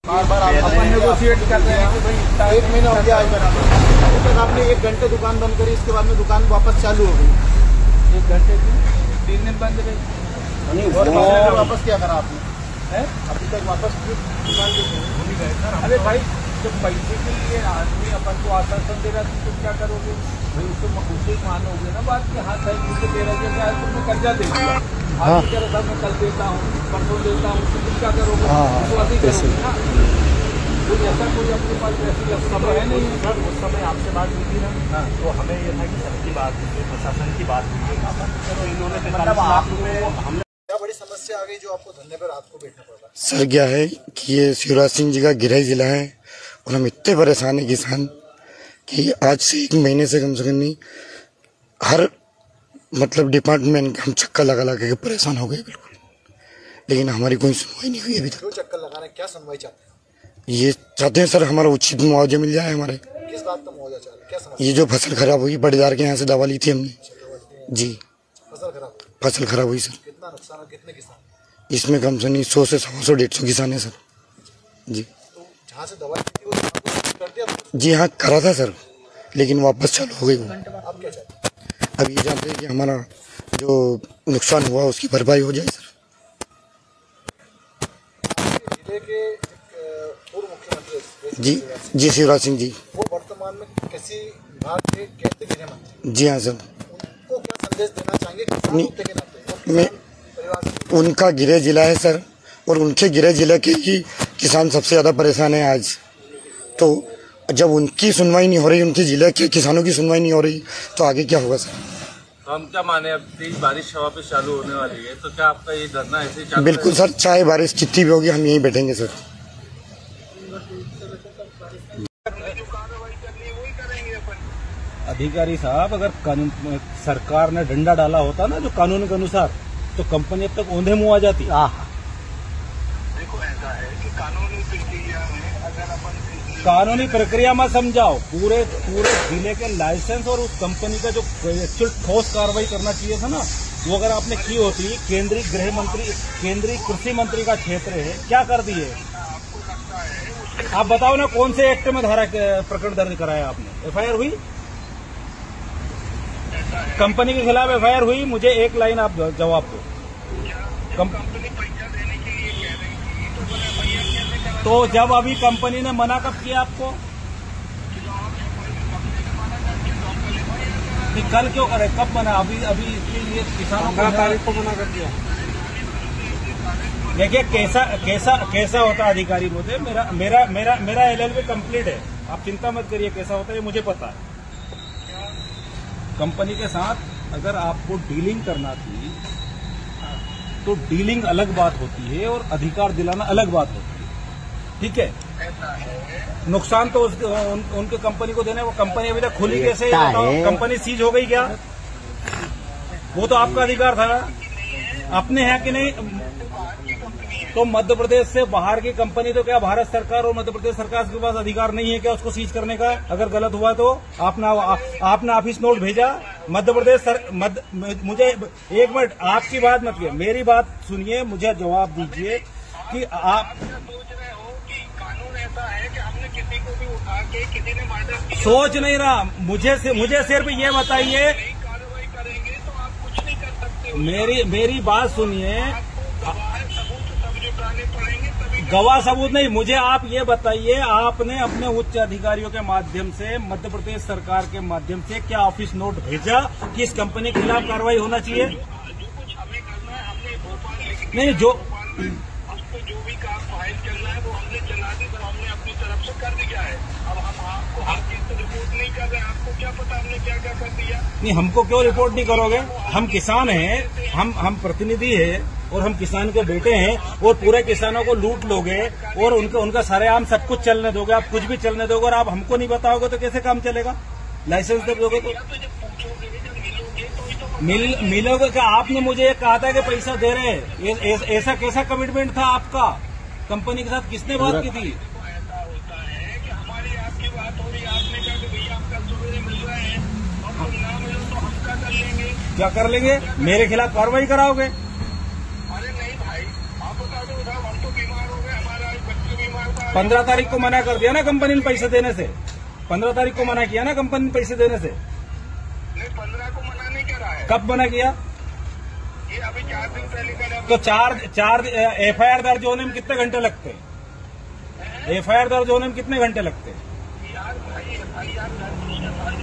बार बार अपन negotiate कर रहे हैं कि भाई 1 महीना हो गया आज बराबर। अभी तक आपने 1 घंटे दुकान बंद करी, इसके बाद में दुकान वापस चालू हो गई। 1 घंटे की 3 दिन बंद रही और वापस क्या करा आपने? अभी तक वापस दुकान भूल गए सर। अरे भाई जब पैसे के लिए आदमी अपन को आश्वासन दे रहा है तो क्या करोगे भाई? उसको उसे मानोगे ना बात कि हाँ सही मुझे दे रहे थे, आज तुमने कर्जा दे दिया, आज कह रहा था मैं कल देता हूँ परसों देता हूँ, तो तुम क्या करोगे? तो अभी करोगे ना। कोई ऐसा कोई अपने पास ऐसी समय है नहीं सर। उस समय आपसे बात हुई थी ना, तो हमें ये था कि सबकी बात हुई, प्रशासन की बात हुई, तो इन्होंने मतलब हमने क्या बड़ी समस्या आ गई जो आपको धरने पर रात को बैठना पड़ा? सर क्या है कि ये शिवराज सिंह जी का गिरही जिला है और हम इतने परेशान है किसान कि आज से 1 महीने से कम नहीं हर मतलब डिपार्टमेंट हम चक्कर लगा लगा के परेशान हो गए बिल्कुल, लेकिन हमारी कोई सुनवाई नहीं हुई अभी तक। क्यों चक्कर लगा रहे हैं? क्या सुनवाई चाहते हैं? ये चाहते हैं सर हमारा उचित मुआवजा मिल जाए हमारे। किस बात का मुआवजा चाह रहे हैं? क्या समस्या? ये जो फसल खराब हुई बड़ेदार के यहाँ से दवा ली थी हमने जी। फसल खराब हुई सर। कितना नुकसान? कितने किसान? इसमें कम से नहीं 100 से 100 150 किसान है सर जी। तो जहाँ से दवा कर दिया जी हाँ करा था सर, लेकिन वापस चालू हो गई वो। आप क्या चाहते हैं? अब ये जानते हैं कि हमारा जो नुकसान हुआ उसकी भरपाई हो जाए सर। जिले के पूर्व मुख्यमंत्री जी शिवराज सिंह जी, वो वर्तमान में कृषि विभाग के केंद्रीय गृह मंत्री। जी हाँ सर। उनको क्या संदेश देना चाहेंगे किसान होते के नाते? मैं उनका गिरह जिला है सर, और उनके गिरह जिले के ही किसान सबसे ज़्यादा परेशान है आज। तो जब उनकी सुनवाई नहीं हो रही, उनके जिले के किसानों की सुनवाई नहीं हो रही, तो आगे क्या होगा सर? तो हम क्या माने, अब तेज बारिश वापस चालू होने वाली है, तो क्या आपका ये धरना ऐसे ही चालू? बिल्कुल सर, चाहे बारिश कितनी भी होगी हम यहीं बैठेंगे सर। अधिकारी साहब, अगर कानून सरकार ने डंडा डाला होता ना जो कानून के अनुसार, तो कंपनी अब तक औंधे मुँह आ जाती। देखो ऐसा है कि कानूनी प्रक्रिया में अगर अपन कानूनी प्रक्रिया में समझाओ, पूरे जिले के लाइसेंस और उस कंपनी का जो एक्चुअल ठोस कार्रवाई करना चाहिए था ना, वो अगर आपने की होती। केंद्रीय गृह मंत्री, केंद्रीय कृषि मंत्री का क्षेत्र है, क्या कर दिए? आप बताओ ना कौन से एक्ट में धारा प्रकरण दर्ज कराया आपने? एफआईआर हुई? कंपनी के खिलाफ एफआईआर हुई? मुझे एक लाइन आप जवाब दो। कंपनी पैसा देने के लिए कह रही थी तो बोले भैया कैसे करा? तो जब अभी कंपनी ने मना कब किया आपको? कल क्यों करे? कब मना? अभी इसके लिए किसानों को 15 तारीख को मना कर दिया। देखिए कैसा होता अधिकारी मुझे, मेरा LLB कंप्लीट है, आप चिंता मत करिए कैसा होता है मुझे पता है। कंपनी के साथ अगर आपको डीलिंग करना थी तो डीलिंग अलग बात होती है और अधिकार दिलाना अलग बात होती है, ठीक है? नुकसान तो उनके कंपनी को देने, वो कंपनी अभी तक खुली कैसे? कंपनी सीज हो गई क्या? वो तो आपका अधिकार था, अपने हैं कि नहीं? तो मध्य प्रदेश से बाहर की कंपनी, तो क्या भारत सरकार और मध्य प्रदेश सरकार के पास अधिकार नहीं है क्या उसको सीज करने का? अगर गलत हुआ तो आपने ऑफिस नोट भेजा मध्य प्रदेश मुझे एक मिनट, आपकी बात मत कीजिए, मेरी बात सुनिए, मुझे जवाब दीजिए कि आप सोच रहे हो कि कानून ऐसा है कि हमने किसी को भी उठा के किसी ने मर्डर किया, सोच नहीं रहा। मुझे सिर्फ ये बताइए, कार्रवाई करेंगे तो आप कुछ नहीं कर सकते। मेरी बात सुनिए। पड़ेंगे तभी गवाह सबूत नहीं, मुझे आप ये बताइए, आपने अपने उच्च अधिकारियों के माध्यम से, मध्य प्रदेश सरकार के माध्यम से क्या ऑफिस नोट भेजा कि इस कंपनी के खिलाफ कार्रवाई होना चाहिए? जो कुछ हमें करना है हमने भोपाल नहीं, जो अब तो जो भी काम फाइल चलना है वो हमने चला दी, तो हमने अपनी तरफ से कर दिया है। अब हम आपको हर चीज तो रिपोर्ट नहीं कर रहे हैं, आपको क्या पता हमने क्या क्या कर दिया? नहीं, हमको क्यों रिपोर्ट नहीं करोगे? हम किसान हैं, हम प्रतिनिधि है और हम किसान के बेटे हैं, और पूरे किसानों को लूट लोगे और उनका सरेआम सब कुछ चलने दोगे, आप कुछ भी चलने दोगे, और आप हमको नहीं बताओगे तो कैसे काम चलेगा? लाइसेंस दे दोगे तो मिलोगे क्या? आपने मुझे ये कहा था कि पैसा दे रहे हैं, ऐसा कैसा कमिटमेंट था आपका कंपनी के साथ? किसने बात की थी? ऐसा होता है कि हमारी आपकी बात हो रही, आपने कहा कि भैया आपका सवेरे मिल रहे हैं और तुम ना मिलो तो हम क्या कर लेंगे? क्या कर लेंगे? मेरे खिलाफ कार्रवाई कराओगे? अरे नहीं भाई, आप बता दो साहब, हम तो बीमार हो गए, हमारा बच्चे बीमार था। 15 तारीख को मना कर दिया ना कंपनी ने पैसे देने से। 15 तारीख को मना किया ना कंपनी ने पैसे देने से। नहीं, 15 को मना नहीं कर रहा है, कब मना किया? ये अभी 4 दिन पहले का। तो चार FIR दर्ज होने में कितने घंटे लगते हैं? FIR दर्ज होने में कितने घंटे लगते हैं? यार भाई, FIR दर्ज उसके बाद